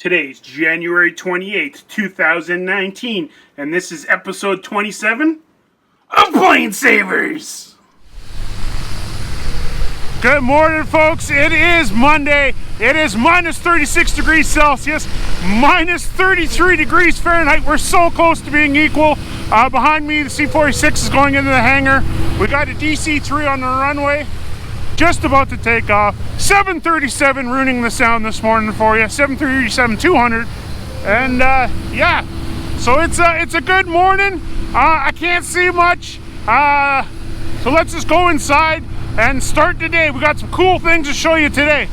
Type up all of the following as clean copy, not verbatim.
Today's January 28th, 2019, and this is episode 27 of PlaneSavers. Good morning, folks. It is Monday. It is minus 36 degrees Celsius, minus 33 degrees Fahrenheit. We're so close to being equal. Behind me, the C-46 is going into the hangar. We got a DC-3 on the runway, just about to take off. 737 ruining the sound this morning for you. 737-200, and yeah, so it's a good morning. I can't see much, so let's just go inside and start today. We got some cool things to show you today.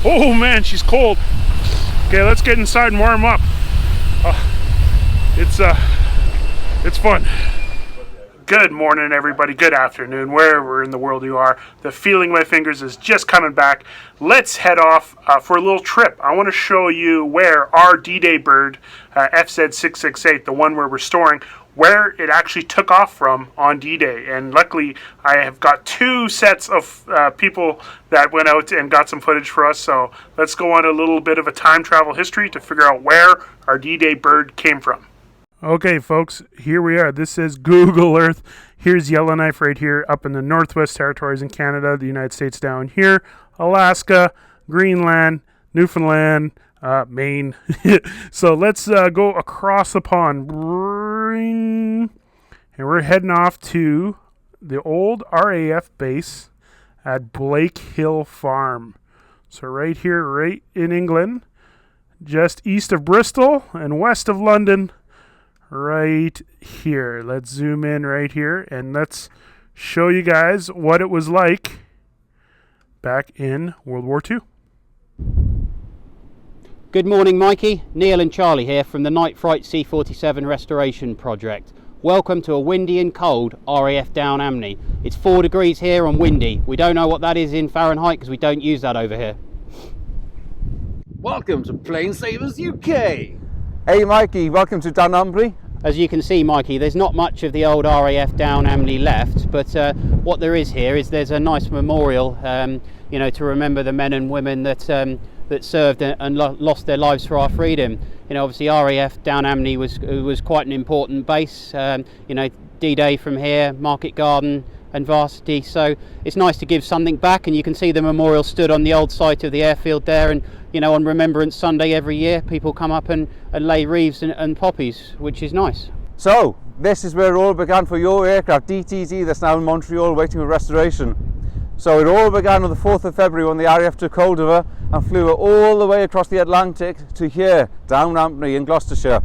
Oh man, she's cold. Okay, let's get inside and warm up. It's fun. Good morning, everybody. Good afternoon, wherever in the world you are. The feeling my fingers is just coming back. Let's head off for a little trip. I want to show you where our D-Day bird, FZ668, the one we're restoring, where it actually took off from on D-Day. And luckily, I have got two sets of people that went out and got some footage for us. So let's go on a little bit of a time travel history to figure out where our D-Day bird came from. Okay, folks, here we are. This is Google Earth. Here's Yellowknife right here up in the Northwest Territories in Canada, the United States down here, Alaska, Greenland, Newfoundland, Maine. So let's go across the pond. And we're heading off to the old RAF base at Blakehill Farm. So right here, right in England, just east of Bristol and west of London. Right here. Let's zoom in right here and let's show you guys what it was like back in World War II. Good morning, Mikey. Neil and Charlie here from the Night Fright C-47 restoration project. Welcome to a windy and cold RAF Down Amney. It's 4 degrees here and windy. We don't know what that is in Fahrenheit because we don't use that over here. Welcome to PlaneSavers UK. Hey Mikey, welcome to Down Amney. As you can see, Mikey, there's not much of the old RAF Down Amney left, but what there is here is there's a nice memorial, you know, to remember the men and women that served and lost their lives for our freedom. You know, obviously RAF Down Amney was quite an important base. You know, D-Day from here, Market Garden and Varsity, so it's nice to give something back. And you can see the memorial stood on the old site of the airfield there, and you know, on Remembrance Sunday every year people come up and lay wreaths and poppies, which is nice. So this is where it all began for your aircraft DTZ that's now in Montreal waiting for restoration. So it all began on the 4th of February when the RAF took hold of her and flew her all the way across the Atlantic to here, Down Amney in Gloucestershire.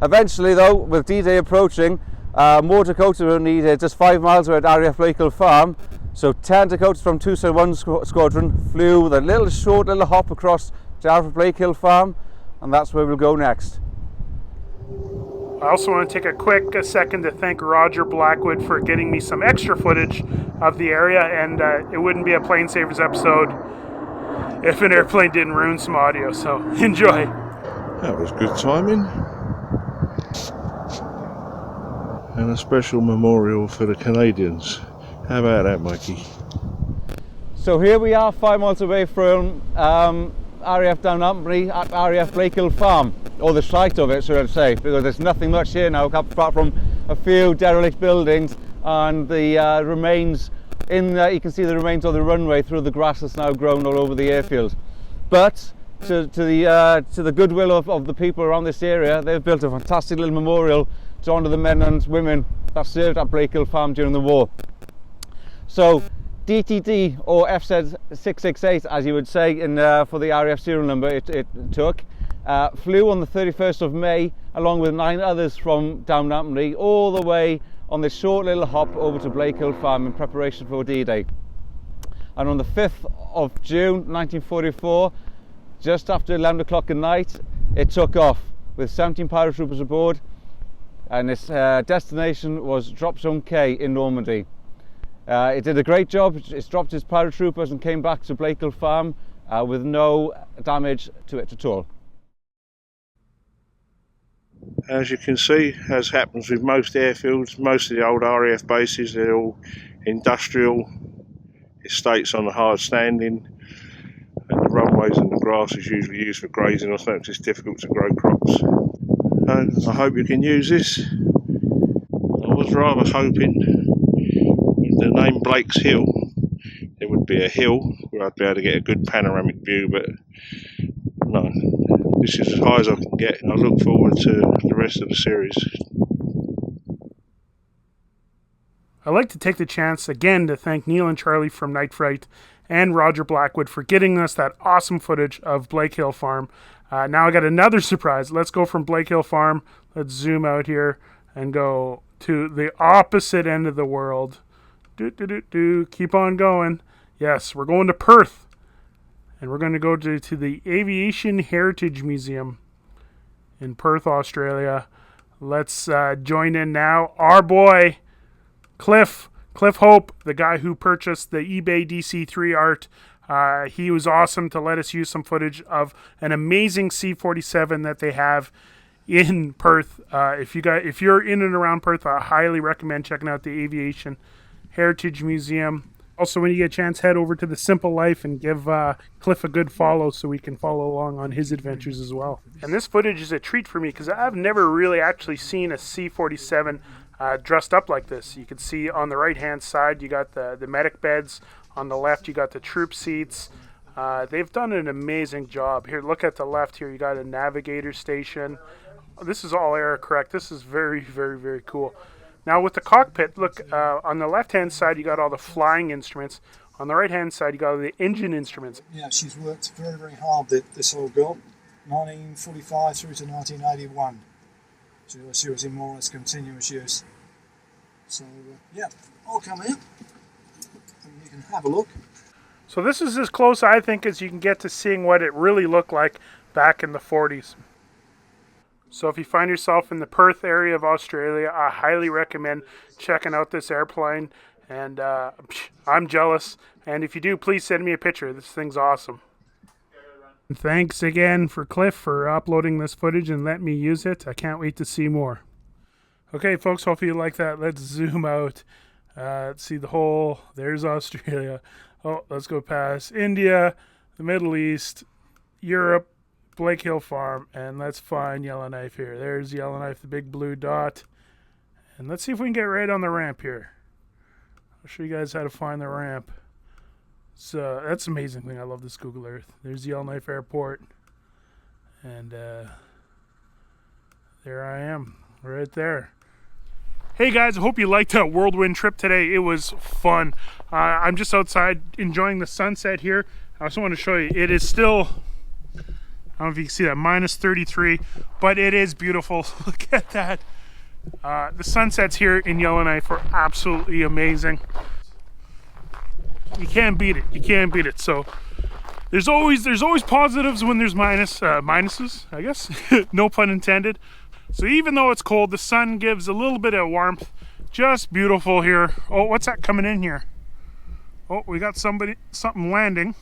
Eventually though, with D-Day approaching, more Dakotas were needed just 5 miles away at RAF Blakehill Farm. So 10 Dakotas from 271 Squadron flew with a short little hop across to RAF Blakehill Farm, and that's where we'll go next. I also want to take a second to thank Roger Blackwood for getting me some extra footage of the area, and it wouldn't be a PlaneSavers episode if an airplane didn't ruin some audio, so enjoy. That was good timing. And a special memorial for the Canadians. How about that, Mikey? So here we are 5 miles away from RAF Down Amney at RAF Blakehill Farm, or the site of it, should I say, because there's nothing much here now apart from a few derelict buildings and the remains. You can see the remains of the runway through the grass that's now grown all over the airfield. But to the goodwill of the people around this area, they've built a fantastic little memorial to honour the men and women that served at Blakehill Farm during the war. So DTD, or FZ668 as you would say for the RAF serial number it took, flew on the 31st of May along with 9 others from Down Amney all the way on this short little hop over to Blakehill Farm in preparation for D-Day. And on the 5th of June 1944, just after 11 o'clock at night, it took off with 17 paratroopers aboard, and its destination was Drop Zone K in Normandy. It did a great job. It's dropped its paratroopers and came back to Blakehill Farm with no damage to it at all. As you can see, as happens with most airfields, most of the old RAF bases, they're all industrial estates on the hard standing, and the runways and the grass is usually used for grazing or something because it's difficult to grow crops. I hope you can use this. I was rather hoping with the name Blake's Hill there would be a hill where I'd be able to get a good panoramic view, but no, this is as high as I can get. I look forward to the rest of the series. I'd like to take the chance again to thank Neil and Charlie from Night Fright and Roger Blackwood for getting us that awesome footage of Blakehill Farm. Now I got another surprise. Let's go from Blakehill Farm. Let's zoom out here and go to the opposite end of the world. Keep on going. Yes, we're going to Perth. And we're going to go to the Aviation Heritage Museum in Perth, Australia. Let's join in now. Our boy, Cliff Hope, the guy who purchased the eBay DC3 art. He was awesome to let us use some footage of an amazing C-47 that they have in Perth. If you're in and around Perth, I highly recommend checking out the Aviation Heritage Museum. Also, when you get a chance, head over to The Simple Life and give Cliff a good follow so we can follow along on his adventures as well. And this footage is a treat for me because I've never really actually seen a C-47 dressed up like this. You can see on the right-hand side, you got the medic beds. On the left, you got the troop seats. They've done an amazing job. Here, look at the left here. You got a navigator station. This is all error correct. This is very, very, very cool. Now with the cockpit, look, on the left-hand side, you got all the flying instruments. On the right-hand side, you got all the engine instruments. Yeah, she's worked very, very hard, this old girl, 1945 through to 1981. She was in more or less continuous use. So, yeah, I'll come in and you can have a look. So this is as close, I think, as you can get to seeing what it really looked like back in the 40s. So if you find yourself in the Perth area of Australia, I highly recommend checking out this airplane. And I'm jealous. And if you do, please send me a picture. This thing's awesome. And thanks again for Cliff for uploading this footage and letting me use it. I can't wait to see more. Okay, folks, hopefully you like that. Let's zoom out. Let's see the whole. There's Australia. Oh, let's go past India, the Middle East, Europe, Blakehill Farm, and let's find Yellowknife here. There's Yellowknife, the big blue dot. And let's see if we can get right on the ramp here. I'll show you guys how to find the ramp. So that's an amazing thing. I love this Google Earth. There's Yellowknife Airport. And there I am, right there. Hey guys, I hope you liked that whirlwind trip today. It was fun. I'm just outside enjoying the sunset here. I also want to show you, it is still, I don't know if you can see that, minus 33, but it is beautiful. Look at that. The sunsets here in Yellowknife are absolutely amazing. You can't beat it. You can't beat it. So there's always positives when there's minuses, I guess. No pun intended. So even though it's cold, the sun gives a little bit of warmth. Just beautiful here. Oh, what's that coming in here? Oh, we got something landing.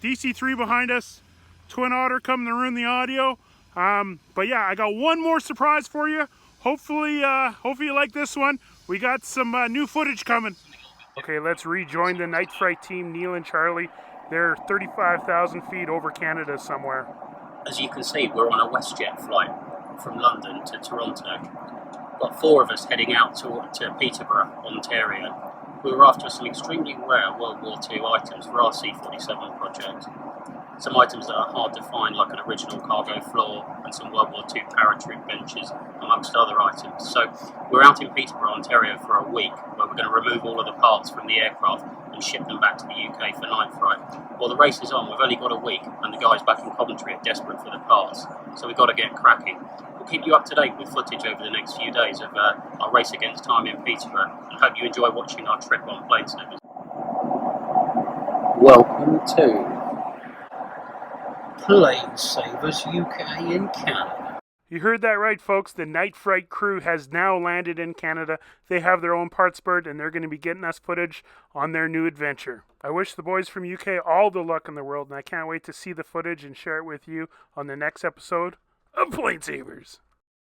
DC3 behind us, Twin Otter coming to ruin the audio. But yeah, I got one more surprise for you. Hopefully you like this one. We got some new footage coming. Okay, let's rejoin the night fright team, Neil and Charlie. They're 35,000 feet over Canada somewhere. As you can see, we're on a WestJet flight from London to Toronto. Got 4 of us heading out to Peterborough, Ontario. We were after some extremely rare World War II items for our C-47 project. Some items that are hard to find, like an original cargo floor and some World War II paratroop benches, amongst other items. So we're out in Peterborough, Ontario for a week, where we're going to remove all of the parts from the aircraft and ship them back to the UK for night fright. Well, the race is on. We've only got a week, and the guys back in Coventry are desperate for the parts, so we've got to get cracking. We'll keep you up to date with footage over the next few days of our race against time in Peterborough, and hope you enjoy watching our trip on PlaneSavers. Welcome to PlaneSavers UK in Canada. You heard that right, folks. The Night Fright crew has now landed in Canada. They have their own parts bird, and they're going to be getting us footage on their new adventure. I wish the boys from UK all the luck in the world, and I can't wait to see the footage and share it with you on the next episode of PlaneSavers.